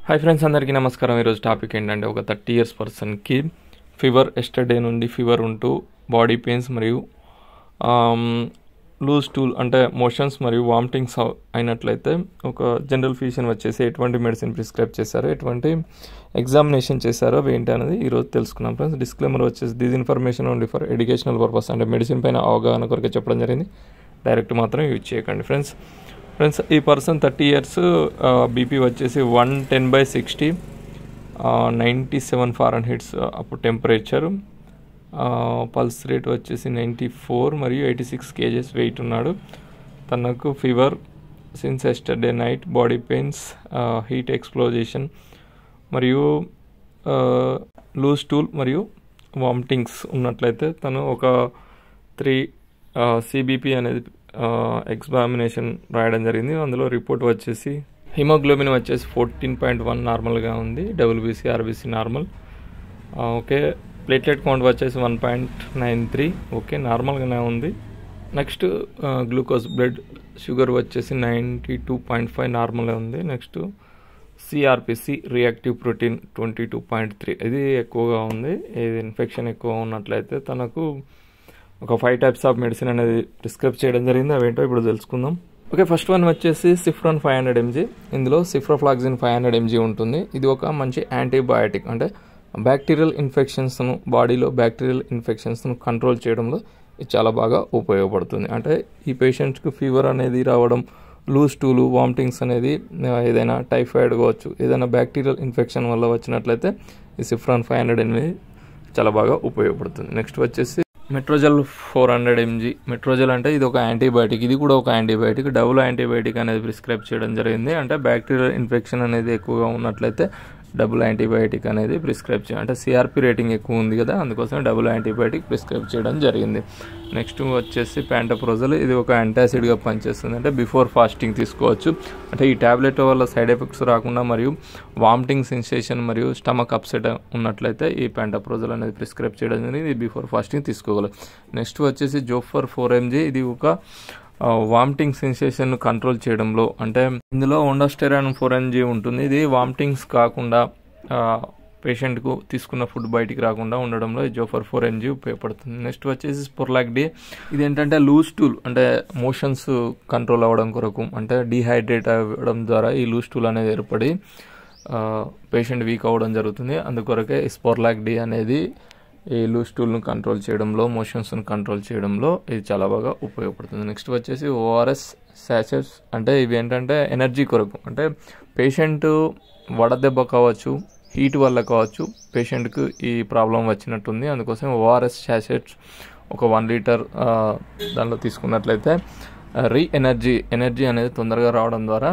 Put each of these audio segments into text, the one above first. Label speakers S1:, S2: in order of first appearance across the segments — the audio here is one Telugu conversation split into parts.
S1: హాయ్ ఫ్రెండ్స్, అందరికీ నమస్కారం. ఈరోజు టాపిక్ ఏంటంటే ఒక 30 years పర్సన్కి ఫీవర్ ఎస్టర్డే నుండి ఫీవర్ ఉంటూ బాడీ పెయిన్స్ మరియు లూజ్ టూల్ అంటే మోషన్స్ మరియు వామిటింగ్స్ అయినట్లయితే ఒక జనరల్ ఫిజిషియన్ వచ్చేసి ఎటువంటి మెడిసిన్ ప్రిస్క్రైబ్ చేశారో, ఎటువంటి ఎగ్జామినేషన్ చేశారో అవి ఏంటి అనేది ఈరోజు తెలుసుకున్నాం ఫ్రెండ్స్. డిస్క్లైమర్ వచ్చేసి this information only for educational purpose, అంటే మెడిసిన్ పైన అవగాహన కొరకు చెప్పడం జరిగింది. డైరెక్ట్ మాత్రం యూజ్ చేయకండి ఫ్రెండ్స్. ఈ పర్సన్ 30 years, బీపీ వచ్చేసి 110/60, 97 Fahrenheit అప్పుడు టెంపరేచర్, పల్స్ రేట్ వచ్చేసి 94 మరియు 86 kgs వెయిట్ ఉన్నాడు. తనకు fever since yesterday night, body pains, heat ఎక్స్ప్లోజేషన్ మరియు లూజ్ టూల్ మరియు వామిటింగ్స్ ఉన్నట్లయితే తను ఒక 3 CBP అనేది ఎగ్జామినేషన్ రాయడం జరిగింది. అందులో రిపోర్ట్ వచ్చేసి హిమోగ్లోబిన్ వచ్చేసి 14.1 నార్మల్గా ఉంది, WBC RBC normal. Okay, platelet count వచ్చేసి 1.93, ఓకే నార్మల్గానే ఉంది. నెక్స్ట్ గ్లూకోజ్ బ్లడ్ షుగర్ వచ్చేసి 92.5 నార్మల్గా ఉంది. నెక్స్ట్ CRPC రియాక్టివ్ ప్రోటీన్ 22.3, ఇది ఎక్కువగా ఉంది. ఇది ఇన్ఫెక్షన్ ఎక్కువ ఉన్నట్లయితే తనకు ఒక 5 types ఆఫ్ మెడిసిన్ అనేది ప్రిస్క్రైబ్ చేయడం జరిగింది. అవేంటో ఇప్పుడు తెలుసుకుందాం. ఓకే, ఫస్ట్ వన్ వచ్చేసి సిఫ్రాన్ 500 mg. ఇందులో సిఫ్రోఫ్లాక్సిన్ 500 mg ఉంటుంది. ఇది ఒక మంచి యాంటీబయాటిక్, అంటే బ్యాక్టీరియల్ ఇన్ఫెక్షన్స్ను, బాడీలో బ్యాక్టీరియల్ ఇన్ఫెక్షన్స్ను కంట్రోల్ చేయడంలో ఇది చాలా బాగా ఉపయోగపడుతుంది. అంటే ఈ పేషెంట్స్కి ఫీవర్ అనేది రావడం, లూజ్ టూలు, వామిటింగ్స్ అనేది ఏదైనా టైఫాయిడ్ కావచ్చు, ఏదైనా బ్యాక్టీరియల్ ఇన్ఫెక్షన్ వల్ల వచ్చినట్లయితే ఈ సిఫ్రాన్ 500 mg చాలా బాగా ఉపయోగపడుతుంది. నెక్స్ట్ వచ్చేసి మెట్రోజెల్ 400 mg. మెట్రోజెల్ అంటే ఇది ఒక యాంటీబయాటిక్, ఇది కూడా ఒక యాంటీబయాటిక్, డబుల్ యాంటీబయాటిక్ అనేది ప్రిస్క్రైబ్ చేయడం జరిగింది. అంటే బ్యాక్టీరియల్ ఇన్ఫెక్షన్ అనేది ఎక్కువగా ఉన్నట్లయితే డబుల్ యాంటీబయాటిక్ అనేది ప్రిస్క్రైబ్ చేయాలి. అంటే CRP రేటింగ్ ఎక్కువ ఉంది కదా, అందుకోసం డబుల్ యాంటీబయాటిక్ ప్రిస్క్రైబ్ చేయడం జరిగింది. నెక్స్ట్ వచ్చేసి ప్యాంటప్రోజల్. ఇది ఒక యాంటాసిడ్గా పనిచేస్తుంది. అంటే బిఫోర్ ఫాస్టింగ్ తీసుకోవచ్చు. అంటే ఈ ట్యాబ్లెట్ వల్ల సైడ్ ఎఫెక్ట్స్ రాకుండా మరియు వామిటింగ్ సెన్సేషన్ మరియు స్టమక్ అప్సెట్ ఉన్నట్లయితే ఈ ప్యాంటప్రోజల్ అనేది ప్రిస్క్రైబ్ చేయడం జరిగింది. ఇది బిఫోర్ ఫాస్టింగ్ తీసుకోగలరు. నెక్స్ట్ వచ్చేసి జోఫర్ 4 mg. ఇది ఒక వామిటింగ్ సెన్సేషన్ కంట్రోల్ చేయడంలో, అంటే ఇందులో ఓండాస్టెరాన్ 4 mg ఉంటుంది. ఇది వామిటింగ్స్ కాకుండా పేషెంట్కు తీసుకున్న ఫుడ్ బయటికి రాకుండా ఉండడంలో ఈ జోఫర్ 4 mg ఉపయోగపడుతుంది. నెక్స్ట్ వచ్చేసి స్పోర్లాక్ డి. ఇది ఏంటంటే లూజ్ టూల్, అంటే మోషన్స్ కంట్రోల్ అవ్వడం కొరకు, అంటే డీహైడ్రేట్ అవ్వడం ద్వారా ఈ లూజ్ టూల్ అనేది ఏర్పడి పేషెంట్ వీక్ అవ్వడం జరుగుతుంది. అందుకొరకే స్పోర్లాక్ డి అనేది ఈ లూజ్ టూల్ను కంట్రోల్ చేయడంలో, మోషన్స్ను కంట్రోల్ చేయడంలో ఇది చాలా బాగా ఉపయోగపడుతుంది. నెక్స్ట్ వచ్చేసి ORS సాచెట్స్. అంటే ఇవి ఏంటంటే ఎనర్జీ కొరకు, అంటే పేషెంట్ వడదెబ్బ కావచ్చు, హీట్ వల్ల కావచ్చు, పేషెంట్కు ఈ ప్రాబ్లం వచ్చినట్టుంది. అందుకోసం ORS సాచెట్స్ ఒక 1 liter దానిలో తీసుకున్నట్లయితే ఎనర్జీ అనేది తొందరగా రావడం ద్వారా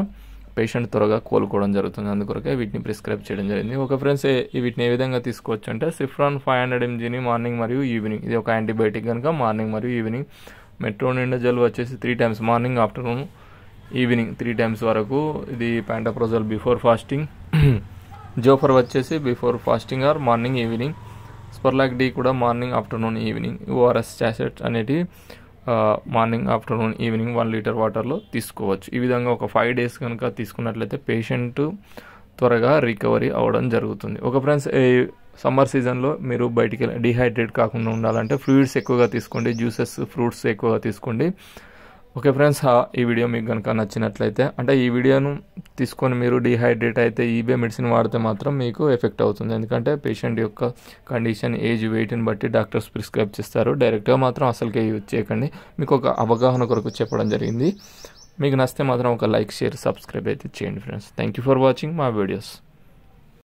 S1: పేషెంట్ త్వరగా కోలుకోవడం జరుగుతుంది. అందుకొరకే వీటిని ప్రిస్క్రైబ్ చేయడం జరిగింది. ఒక ఫ్రెండ్స్, వీటిని ఏ విధంగా తీసుకోవచ్చు అంటే సిఫ్రాన్ 500 mgని మార్నింగ్ మరియు ఈవినింగ్, ఇది ఒక యాంటీబయాటిక్ కనుక మార్నింగ్ మరియు ఈవినింగ్. మెట్రోనిండజల్ వచ్చేసి 3 times, morning, afternoon, evening 3 times వరకు. ఇది ప్యాంటప్రోజల్ బిఫోర్ ఫాస్టింగ్. జోఫర్ వచ్చేసి before fasting or morning, evening. Sporlac D కూడా morning, afternoon, evening. ORS sachets అనేటివి మార్నింగ్, ఆఫ్టర్నూన్, ఈవినింగ్ 1 liter వాటర్లో తీసుకోవచ్చు. ఈ విధంగా ఒక 5 days కనుక తీసుకున్నట్లయితే పేషెంట్ త్వరగా రికవరీ అవ్వడం జరుగుతుంది. ఒక ఫ్రెండ్స్, ఈ సమ్మర్ సీజన్లో మీరు బయటికి డిహైడ్రేట్ కాకుండా ఉండాలంటే ఫ్లూయిడ్స్ ఎక్కువగా తీసుకోండి, జ్యూసెస్, ఫ్రూట్స్ ఎక్కువగా తీసుకోండి. ఓకే ఫ్రెండ్స్, ఈ వీడియో మీకు కనుక నచ్చినట్లయితే, అంటే ఈ వీడియోను తీసుకొని మీరు డిహైడ్రేట్ అయితే ఈబే మెడిసిన్ వాడితే మాత్రం మీకు ఎఫెక్ట్ అవుతుంది. ఎందుకంటే పేషెంట్ యొక్క కండిషన్, ఏజ్, వెయిట్ని బట్టి డాక్టర్స్ ప్రిస్క్రైబ్ చేస్తారు. డైరెక్ట్గా మాత్రం అసలుకే యూజ్ చేయకండి. మీకు ఒక అవగాహన కొరకు చెప్పడం జరిగింది. మీకు నచ్చితే మాత్రం ఒక లైక్, షేర్, సబ్స్క్రైబ్ అయితే చేయండి friends. Thank you for watching my videos.